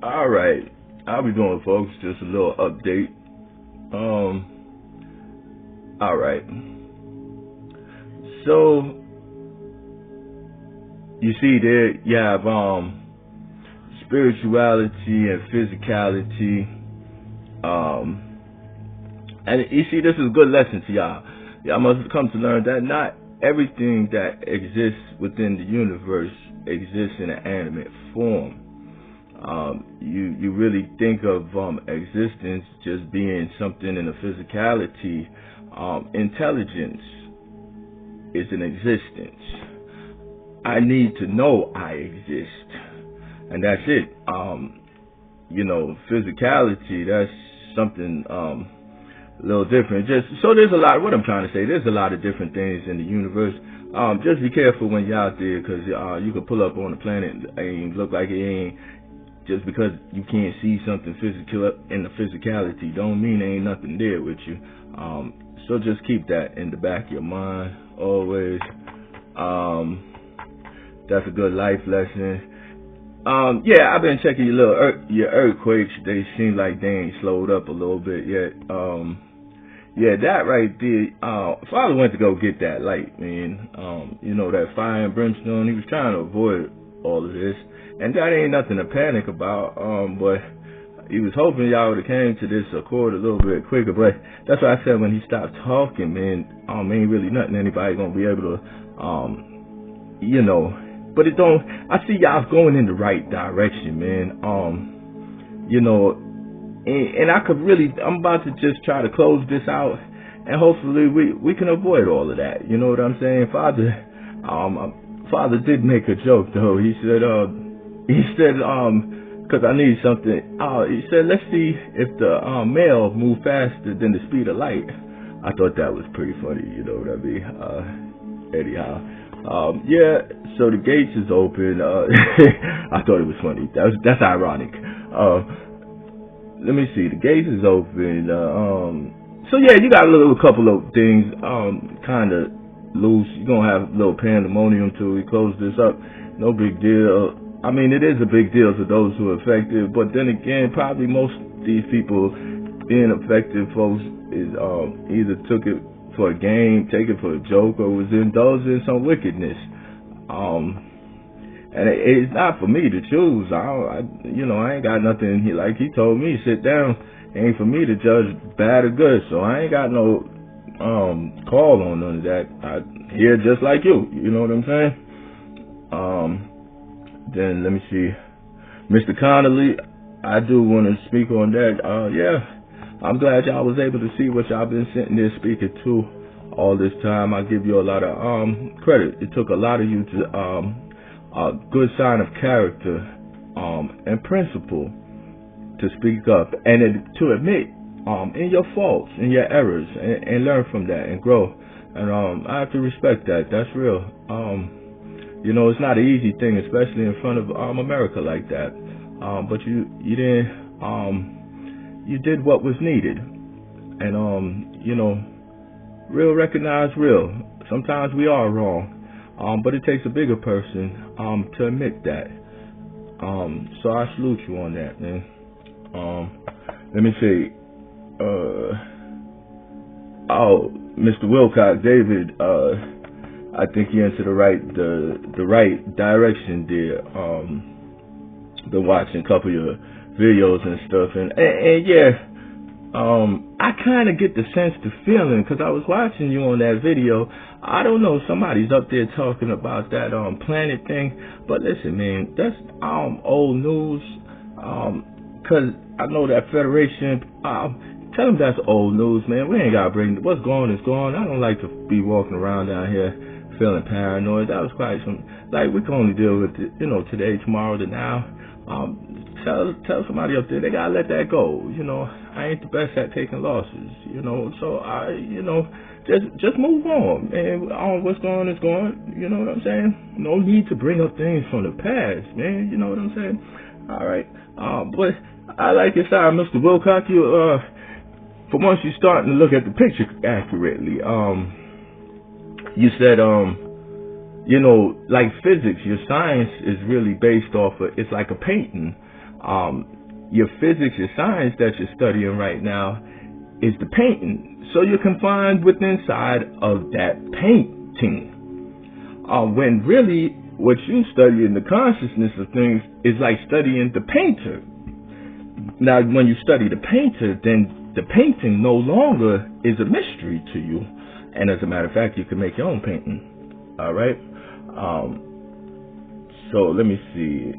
All right. I'll be doing, folks, just a little update. All right. So you see there you have spirituality and physicality. And you see, this is a good lesson to y'all. Y'all must come to learn that not everything that exists within the universe exists in an animate form. You really think of existence just being something in a physicality. Intelligence is an existence. I need to know I exist, and that's it. Physicality, that's something a little different. Just so there's a lot. What I'm trying to say, there's a lot of different things in the universe. Just be careful when you're out there, because you can pull up on the planet and look like it ain't. Just because you can't see something physical in the physicality, don't mean there ain't nothing there with you. So just keep that in the back of your mind always. That's a good life lesson. Yeah, I've been checking your earthquakes. They seem like they ain't slowed up a little bit yet. Yeah, that right there. Father went to go get that light, man. That fire and brimstone. He was trying to avoid all of this, and that ain't nothing to panic about. But he was hoping y'all would have came to this accord a little bit quicker. But that's why I said when he stopped talking, man, ain't really nothing anybody gonna be able to, But it don't. I see y'all going in the right direction, man. And I could really. I'm about to just try to close this out, and hopefully we can avoid all of that. You know what I'm saying? Father did make a joke though. He said, because I need something. He said, let's see if the mail move faster than the speed of light. I thought that was pretty funny. You know what I mean? Anyhow. Yeah, so the gates is open. I thought it was funny. That's ironic. Let me see. The gates is open. So yeah, you got a couple of things kind of loose. You're gonna have a little pandemonium till we close this up. No big deal. I mean, it is a big deal to those who are affected, but then again, probably most of these people being affected, folks, is either took it for a game, take it for a joke, or was indulged in some wickedness. And it's not for me to choose. I ain't got nothing. Like he told me, sit down. It ain't for me to judge bad or good. So I ain't got no call on none of that. I hear just like you. You know what I'm saying? Then let me see, Mr. Connolly. I do want to speak on that. Yeah. I'm glad y'all was able to see what y'all been sitting there speaking to all this time. I give you a lot of credit. It took a lot of you to a good sign of character and principle to speak up and to admit in your faults and your errors and learn from that and grow. And I have to respect that. That's real. It's not an easy thing, especially in front of America like that. But you didn't. You did what was needed, and real recognize real. Sometimes we are wrong, but it takes a bigger person to admit that. So I salute you on that, man. Let me see. Mr. Wilcox, David. I think he entered the right direction there. Been watching a couple of your videos and stuff, and yeah, I kind of get the sense, the feeling, because I was watching you on that video. I don't know, somebody's up there talking about that planet thing, but listen, man, that's old news. Because I know that Federation. Tell them that's old news, man. We ain't gotta bring what's gone is gone. I don't like to be walking around down here feeling paranoid. That was quite some. Like, we can only deal with it, today, tomorrow, the now. Tell somebody up there they gotta let that go. I ain't the best at taking losses. So just move on, man. What's going is going. You know what I'm saying? No need to bring up things from the past, man. You know what I'm saying? All right. But I like your side, Mr. Wilcox. You for once you're starting to look at the picture accurately. You said like physics, your science is really based off of, it's like a painting. Your physics and science that you're studying right now is the painting. So you're confined within inside of that painting. When really what you study in the consciousness of things is like studying the painter. Now, when you study the painter, then the painting no longer is a mystery to you. And as a matter of fact, you can make your own painting. All right. So let me see.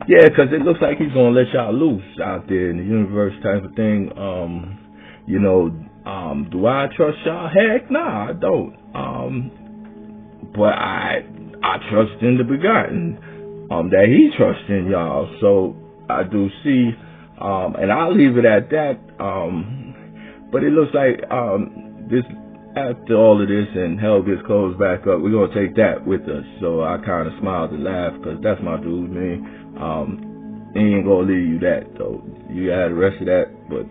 Yeah, because it looks like he's gonna let y'all loose out there in the universe, type of thing. Do I trust y'all? Heck, nah, I don't. But I trust in the begotten, that he trusts in y'all. So I do see, and I'll leave it at that. But it looks like this, after all of this and hell gets closed back up, we're gonna take that with us. So I kind of smiled and laughed because that's my dude, man. He ain't gonna leave you that though. You got the rest of that, but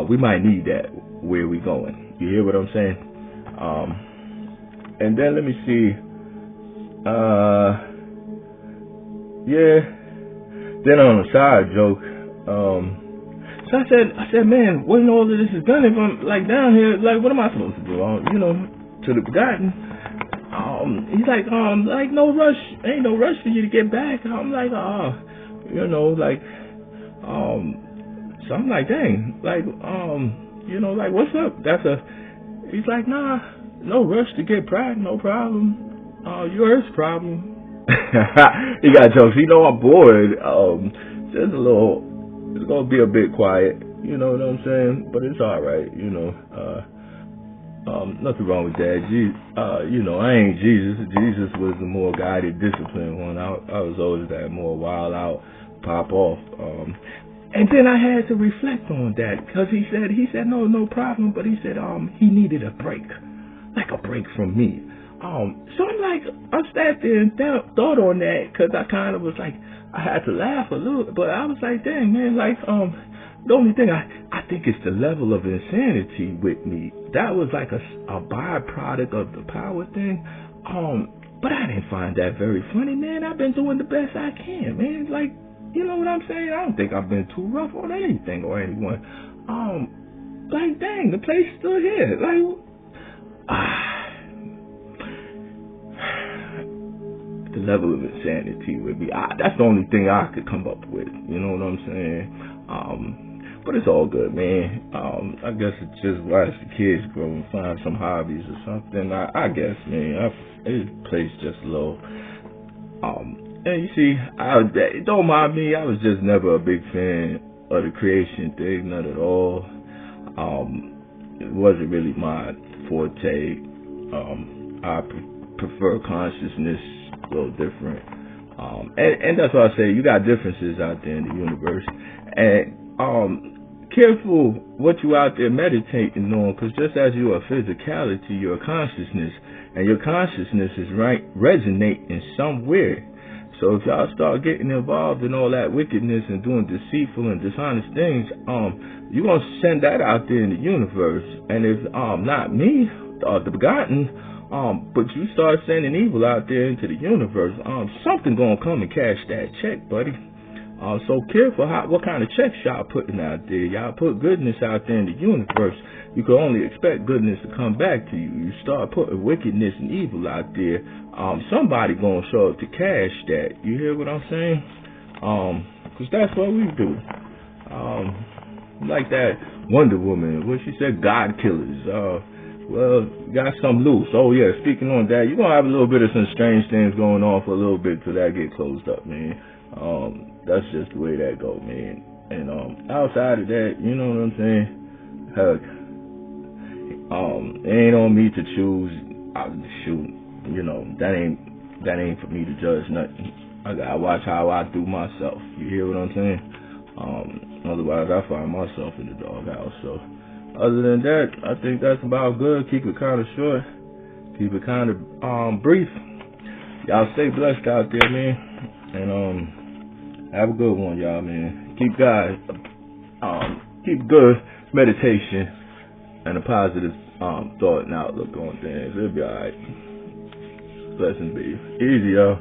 we might need that where we going. You hear what I'm saying? And then let me see. Yeah. Then on a side joke, so I said, man, when all of this is done, if I'm like down here, like, what am I supposed to do? To the begotten. He's like no rush, ain't no rush for you to get back. I'm like, so I'm like, dang, like, like, what's up? He's like, nah, no rush to get back, no problem. Yours problem. He got jokes. I'm bored. Just a little. It's gonna be a bit quiet. You know what I'm saying? But it's all right. Nothing wrong with that. I ain't Jesus. Jesus was the more guided, disciplined one. I was always that more wild out, pop off. And then I had to reflect on that because he said no problem. But he said he needed a break, like a break from me. So I'm like, I sat there and thought on that because I kind of was like, I had to laugh a little, but I was like, dang, man, like, the only thing I think it's the level of insanity with me. That was like a byproduct of the power thing. But I didn't find that very funny, man. I've been doing the best I can, man. Like, you know what I'm saying? I don't think I've been too rough on anything or anyone. Like, dang, the place is still here. Like, the level of insanity with me. That's the only thing I could come up with. You know what I'm saying? But it's all good, man. I guess it's just watch the kids grow and find some hobbies or something. I guess, man. This place just low. And you see, don't mind me. I was just never a big fan of the creation thing, not at all. It wasn't really my forte. I prefer consciousness. A little different, and that's why I say you got differences out there in the universe, and careful what you out there meditating on, because just as you are physicality, you're a consciousness, and your consciousness is resonating somewhere. So if y'all start getting involved in all that wickedness and doing deceitful and dishonest things, you're gonna send that out there in the universe, and if not me, the begotten. But you start sending evil out there into the universe, something gonna come and cash that check, buddy. So careful what kind of checks y'all putting out there. Y'all put goodness out there in the universe, you can only expect goodness to come back to you. You start putting wickedness and evil out there, somebody gonna show up to cash that. You hear what I'm saying? Cause that's what we do. Like that Wonder Woman, what she said, God killers. Well, got some loose. Oh yeah, speaking on that, you're gonna have a little bit of some strange things going on for a little bit till that get closed up, man. That's just the way that go, man. And outside of that, you know what I'm saying? Heck, it ain't on me to choose. Shoot, that ain't for me to judge nothing. I gotta watch how I do myself. You hear what I'm saying? Otherwise, I find myself in the doghouse. So. Other than that, I think that's about good. Keep it kind of short. Keep it kind of brief. Y'all stay blessed out there, man. And have a good one, y'all, man. Keep good meditation and a positive thought and outlook on things. It'll be alright. Blessings be. Easy, y'all.